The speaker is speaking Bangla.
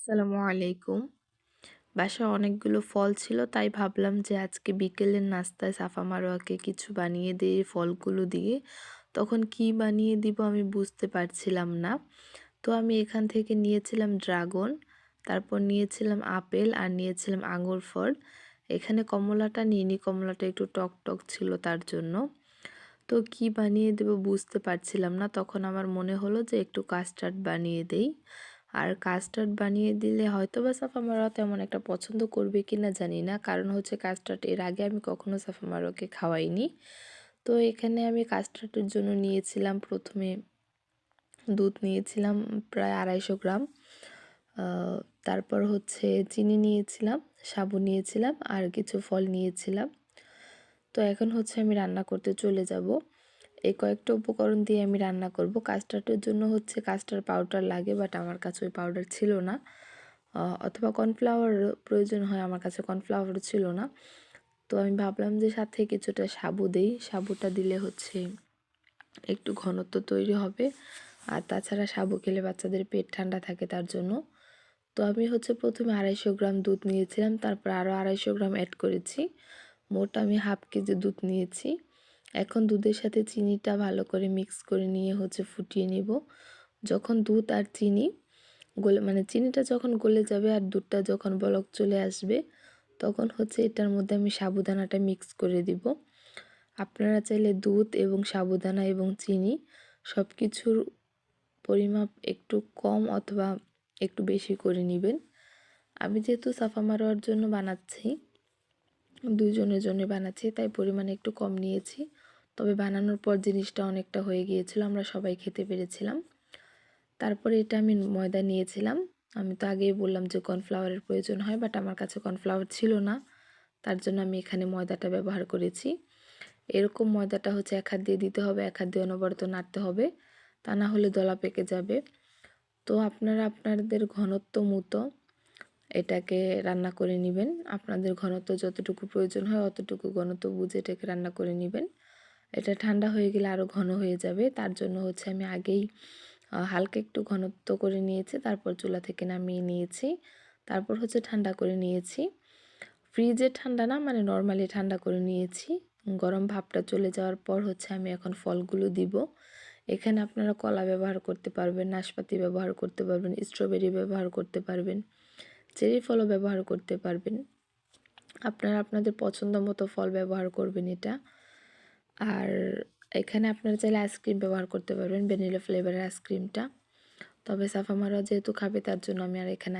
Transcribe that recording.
আসসালামু আলাইকুম। বাসায় অনেকগুলো ফল ছিল, তাই ভাবলাম যে আজকে বিকেলের নাস্তায় সাফা মারোয়াকে কিছু বানিয়ে দিই ফলগুলো দিয়ে। তখন কি বানিয়ে দিব আমি বুঝতে পারছিলাম না। তো আমি এখান থেকে নিয়েছিলাম ড্রাগন, তারপর নিয়েছিলাম আপেল আর নিয়েছিলাম আঙুর ফল। এখানে কমলাটা নিইনি, কমলাটা একটু টক টক ছিল তার জন্য। তো কি বানিয়ে দেব বুঝতে পারছিলাম না। তখন আমার মনে হলো যে একটু কাস্টার্ড বানিয়ে দেই। আর কাস্টার্ড বানিয়ে দিলে হয়তোবা সাফা মারোয়া তেমন একটা পছন্দ করবে কিনা জানি না। কারণ হচ্ছে কাস্টার্ড এর আগে আমি কখনো সাফা মারোয়াকে খাওয়াইনি। তো এখানে আমি কাস্টার্ডের জন্য নিয়েছিলাম প্রথমে দুধ নিয়েছিলাম প্রায় 250 গ্রাম। তারপর হচ্ছে চিনি নিয়েছিলাম, সাবু নিয়েছিলাম আর কিছু ফল নিয়েছিলাম। তো এখন হচ্ছে আমি রান্না করতে চলে যাব। এই কয়েকটা উপকরণ দিয়ে আমি রান্না করব। কাস্টার্ডের জন্য হচ্ছে কাস্টার্ড পাউডার লাগে, বাট আমার কাছে ওই পাউডার ছিল না। অথবা কর্নফ্লাওয়ার প্রয়োজন হয়, আমার কাছে কর্নফ্লাওয়ার ছিল না। তো আমি ভাবলাম যে সাথে কিছুটা সাবু দেই, সাবুটা দিলে হচ্ছে একটু ঘনত্ব তৈরি হবে। আর তাছাড়া সাবু খেলে বাচ্চাদের পেট ঠান্ডা থাকে তার জন্য। তো আমি হচ্ছে প্রথমে 250 গ্রাম দুধ নিয়েছিলাম, তারপর আরও 250 গ্রাম অ্যাড করেছি। মোট আমি হাফ কেজি দুধ নিয়েছি। এখন দুধের সাথে চিনিটা ভালো করে মিক্স করে নিয়ে হচ্ছে ফুটিয়ে নিব। যখন দুধ আর চিনি মানে চিনিটা যখন গলে যাবে আর দুধটা যখন বলক চলে আসবে, তখন হচ্ছে এটার মধ্যে আমি সাবুদানাটা মিক্স করে দিব। আপনারা চাইলে দুধ এবং সাবুদানা এবং চিনি সব কিছুর পরিমাপ একটু কম অথবা একটু বেশি করে নেবেন। আমি যেহেতু সাফা মারোয়ার জন্য বানাচ্ছি, দুইজনের জন্য বানাচ্ছি, তাই পরিমাণে একটু কম নিয়েছি। তবে বানানোর পর জিনিসটা অনেকটা হয়ে গিয়েছিল, আমরা সবাই খেতে পেরেছিলাম। তারপরে এটা আমি ময়দা নিয়েছিলাম। আমি তো আগেই বললাম যে কর্নফ্লাওয়ারের প্রয়োজন হয়, বাট আমার কাছে কর্নফ্লাওয়ার ছিল না, তার জন্য আমি এখানে ময়দাটা ব্যবহার করেছি। এরকম ময়দাটা হচ্ছে এক হাত দিয়ে দিতে হবে, এক হাত দিয়ে অনবরত নাড়তে হবে, তা না হলে দলা পেকে যাবে। তো আপনারা আপনাদের ঘনত্ব মতো এটাকে রান্না করে নেবেন। আপনাদের ঘনত্ব যতটুকু প্রয়োজন হয় অতটুকু ঘনত্ব বুঝে এটাকে রান্না করে নেবেন। এটা ঠান্ডা হয়ে গেলে আরও ঘন হয়ে যাবে, তার জন্য হচ্ছে আমি আগেই হালকা একটু ঘনত্ব করে নিয়েছি, তারপর চুলা থেকে নামিয়ে নিয়েছি, তারপর হচ্ছে ঠান্ডা করে নিয়েছি। ফ্রিজে ঠান্ডা না, মানে নর্মালি ঠান্ডা করে নিয়েছি। গরম ভাবটা চলে যাওয়ার পর হচ্ছে আমি এখন ফলগুলো দিব। এখানে আপনারা কলা ব্যবহার করতে পারবেন, নাশপাতি ব্যবহার করতে পারবেন, স্ট্রবেরি ব্যবহার করতে পারবেন, চেরি ফলও ব্যবহার করতে পারবেন। আপনারা আপনাদের পছন্দ মতো ফল ব্যবহার করবেন এটা। আর এখানে আপনারা চাইলে আইসক্রিম ব্যবহার করতে পারবেন, ভ্যানিলা ফ্লেভারের আইসক্রিমটা। তবে সাফা মারোয়া যেহেতু খাবে তার জন্য আমি আর এখানে